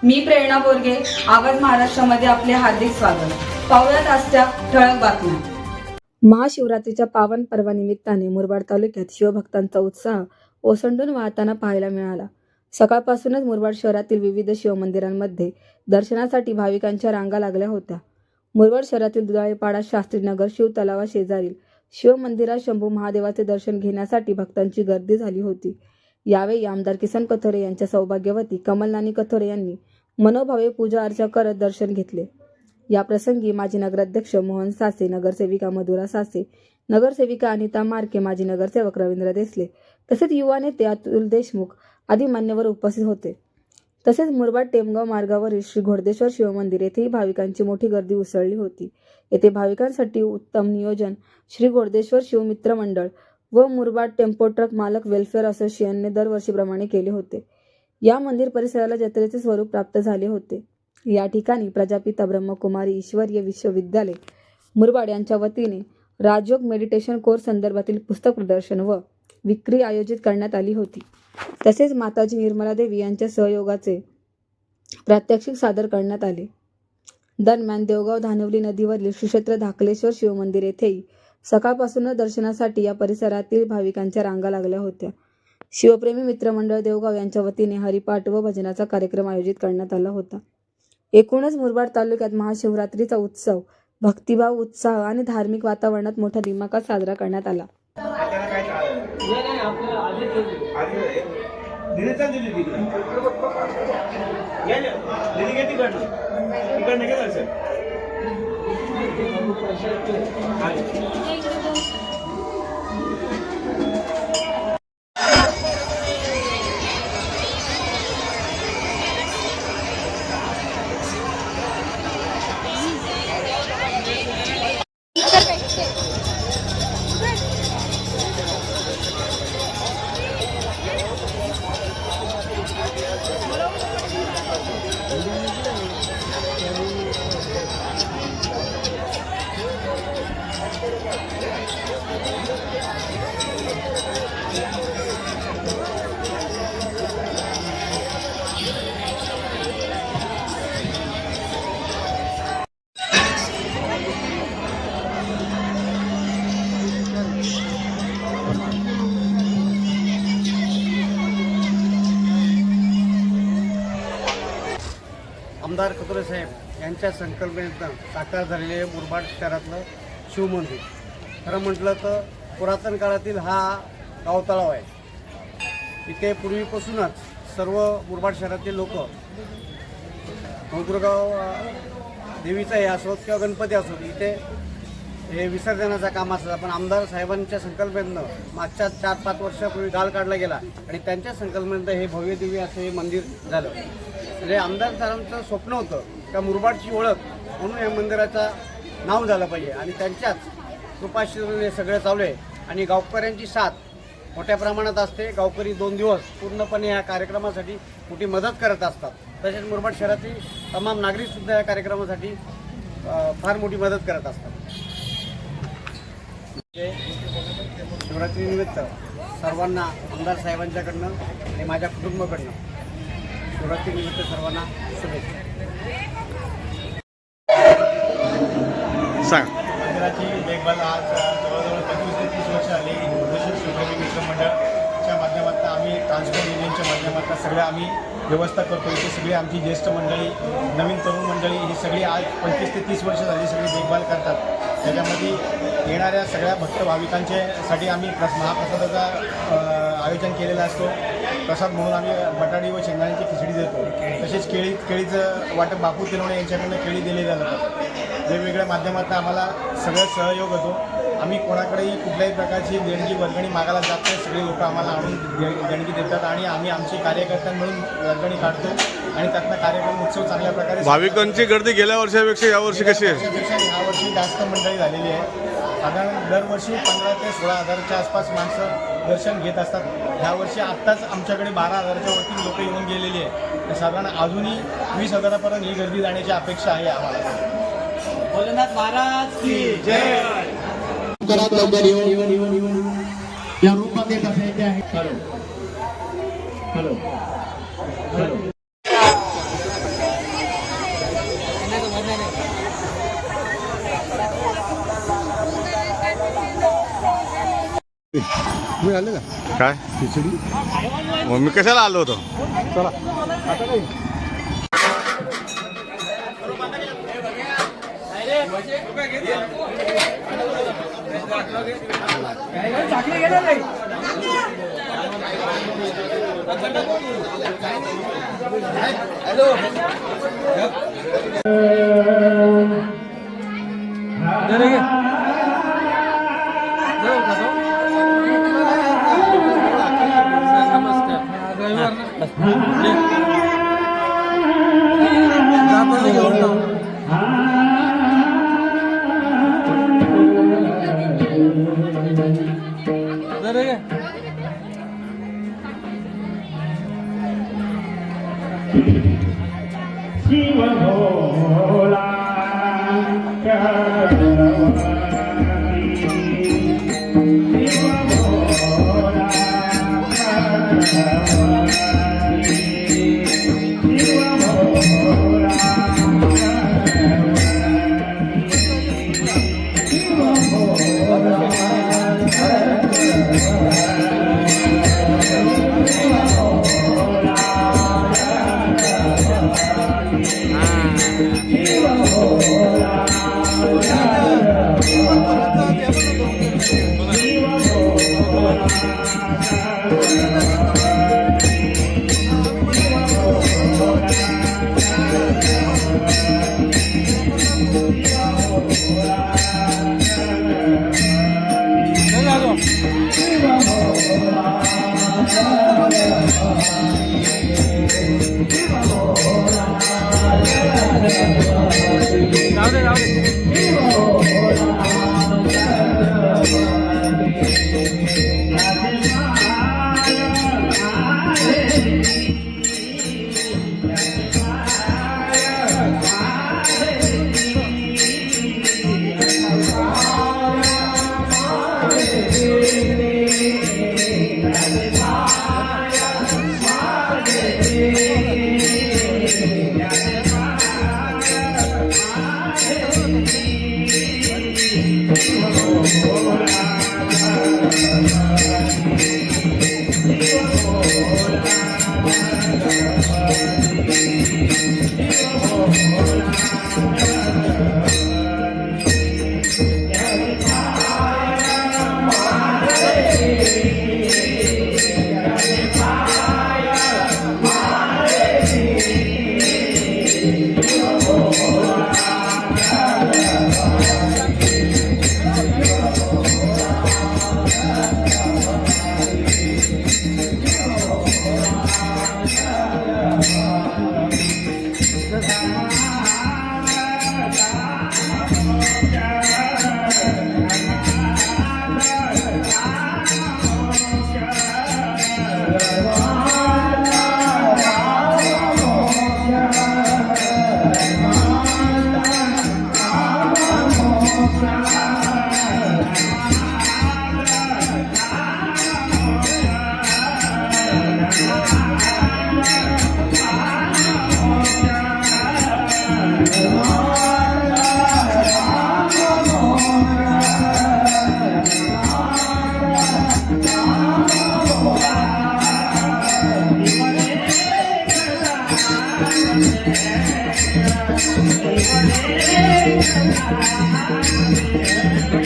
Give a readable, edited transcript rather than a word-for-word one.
मी प्रेरणा बोरगे, आवाज महाराष्ट्रामध्ये आपले हार्दिक स्वागत. पाहुयात आजच्या ठळक बातम्या. महाशिवरात्रीच्या पावन पर्वानिमित्ताने मुरबाड तालुक्यात शिवभक्तांचा उत्साह ओसंडून वाहताना पाहायला मिळाला. सकाळपासूनच मुरबाड शहरातील विविध शिवमंदिरांमध्ये दर्शनासाठी भाविकांच्या रांगा लागल्या होत्या. मुरबाड शहरातील दुधाळेपाडा, शास्त्रीनगर, शिवतलावा शेजारील शिवमंदिरात शंभू महादेवाचे दर्शन घेण्यासाठी भक्तांची गर्दी झाली होती. यावेळी आमदार किसन कथोरे यांच्या सौभाग्यवती कमलनानी कथोरे यांनी मनोभावे पूजा अर्चा करत दर्शन घेतले. या प्रसंगी माजी नगराध्यक्ष मोहन सासे, नगरसेविका मधुरा सासे, नगरसेविका अनिता मार्के, माजी नगरसेवक रवींद्र देसले तसेच युवा नेते अतुल देशमुख आदी मान्यवर उपस्थित होते. तसेच मुरबाड टेमगाव मार्गावरील श्री घोडदेश्वर शिवमंदिर येथेही भाविकांची मोठी गर्दी उसळली होती. येथे भाविकांसाठी उत्तम नियोजन श्री घोडदेश्वर शिवमित्र मंडळ व मुरबाड टेम्पो ट्रक मालक वेलफेअर असोसिएशनने दरवर्षीप्रमाणे केले होते. या मंदिर परिसराला जत्रेचे स्वरूप प्राप्त झाले होते. या ठिकाणी प्रजापिता ब्रह्मकुमारी ईश्वरीय विश्वविद्यालय मुरबाड यांच्या वतीने राजयोग मेडिटेशन कोर्स संदर्भातील पुस्तक प्रदर्शन व विक्री आयोजित करण्यात आली होती. तसेच माताजी निर्मला देवी यांच्या सहयोगाचे प्रात्यक्षिक सादर करण्यात आले. दरम्यान देवगाव धानवली नदीवरील श्री क्षेत्र धाकलेश्वर शिवमंदिर येथेही सकाळपासूनच दर्शनासाठी या परिसरातील भाविकांच्या रांगा लागल्या होत्या. शिवप्रेमी मित्रमंडळ देवगाव यांच्या वतीने हरिपाठ व भजनाचा कार्यक्रम आयोजित करण्यात आला होता. एकूणच मुरबाड तालुक्यात महाशिवरात्रीचा उत्सव भक्तिभाव, उत्साह आणि धार्मिक वातावरणात मोठ्या दिमाखात साजरा करण्यात आला. आमदार कथोरे साहेब यांच्या संकल्पनेतून साकार झालेले मुरबाड शहरातलं शिवमंदिर खरं म्हटलं तर पुरातन काळातील हा गावतळाव आहे. इथे पूर्वीपासूनच सर्व मुरबाड शहरातील लोक मौदुरगाव देवीचा हे असोत किंवा गणपती असोत इथे हे विसर्जनाचा काम असतं. पण आमदार साहेबांच्या संकल्पनेनं मागच्या 4-5 वर्षापूर्वी गाळ काढला गेला आणि त्यांच्या संकल्पनेनं हे भव्य दिव्य असं हे मंदिर झालं. म्हणजे आमदार साहेबांचं स्वप्न होतं का मुरबाडची ओळख म्हणून या मंदिराचं नाव झालं पाहिजे आणि त्यांच्याच कृपाशीर्वादाने सगळं चालू आहे. आणि गावकऱ्यांची साथ मोठ्या प्रमाणात असते. गावकरी 2 दिवस पूर्णपणे या कार्यक्रमासाठी मोठी मदत करत असतात. तसेच मुरबाड शहरातील तमाम नागरिकसुद्धा या कार्यक्रमासाठी फार मोठी मदत करत असतात. शिवरात्रीनिमित्त सर्वांना आमदार साहेबांच्याकडनं आणि माझ्या कुटुंबाकडनं शिवरात्रीनिमित्त सर्वांना शुभेच्छा. मंदिराची देखभाल आज जवळजवळ 25 ते 30 वर्ष आली. घोडदेश्वर शिवप्रेमी मित्र मंडळाच्या माध्यमातून आम्ही ट्रान्सपोर्ट युनियनच्या माध्यमातून सगळ्या आम्ही व्यवस्था करतो. इथे सगळी आमची ज्येष्ठ मंडळी, नवीन तरुण मंडळी ही सगळी आज 25 ते 30 वर्ष झाली सगळी देखभाल करतात. त्याच्यामध्ये येणाऱ्या सगळ्या भक्त भाविकांच्यासाठी आम्ही महाप्रसादाचा आयोजन केलेला असतो. प्रसाद म्हणून आम्ही बटाटी व शेंगदाण्याची खिचडी देतो. तसेच केळीचं वाटप बापू तिलवणे यांच्याकडनं केळी दिली जातात. वेगवेगळ्या माध्यमातून आम्हाला सगळं सहयोग होतो. आम्ही कोणाकडेही कुठल्याही प्रकारची देणगी वर्गणी मागायला जात नाही. सगळे लोक आम्हाला आणून देणगी देतात आणि आम्ही आमची कार्यकर्त्यांकडून वर्गणी काढतो आणि त्यातनं कार्यक्रम उत्सव चांगल्या प्रकारे. भाविकांची गर्दी गेल्या वर्षापेक्षा यावर्षी कशी आहे? यावर्षी जास्त मंडळी झालेली आहे. साधारण दरवर्षी 15,000 ते 16,000च्या आसपास माणसं दर्शन घेत असतात. ह्यावर्षी आत्ताच आमच्याकडे 12,000च्या वरती लोक येऊन गेलेली आहे. तर साधारण अजूनही 20,000पर्यंत ही गर्दी जाण्याची अपेक्षा आहे आम्हाला. भोलेनाथ महाराज की जय. या रूपात येत असायचे आहे. हॅलो हॅलो हॅलो तुम्ही आले का काय खिचडी मग मी कशाला आलो होतो चला आता काही Thank you.